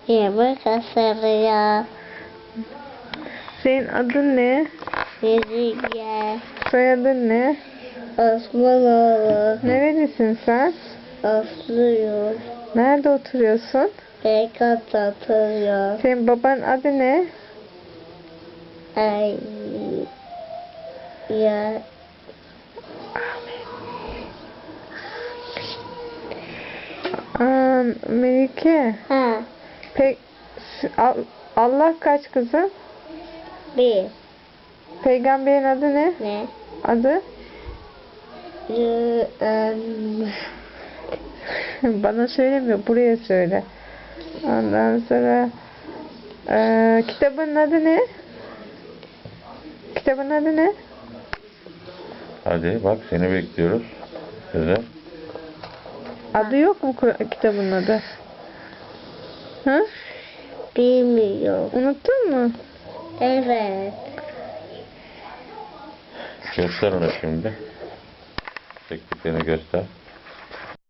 Yemek hazırlıyor. Senin adın ne? Yediye. Soyadın ne? Osmanoğlu. Nerelisin sen? Aslıyor. Nerede oturuyorsun? Beykat atıyor. Senin babanın adı ne? Ay. Ya. Melike. Ha. Pek Allah kaç kızım? Bir. Peygamberin adı ne? Ne? Adı? Yu- Bana söylemiyor. Buraya söyle. Ondan sonra kitabın adı ne? Kitabın adı ne? Hadi bak seni bekliyoruz. Güzel. Adı yok mu kitabın adı? Ha? Bilmiyorum. Unuttun mu? Evet. Göster onu şimdi. Teklifini göster.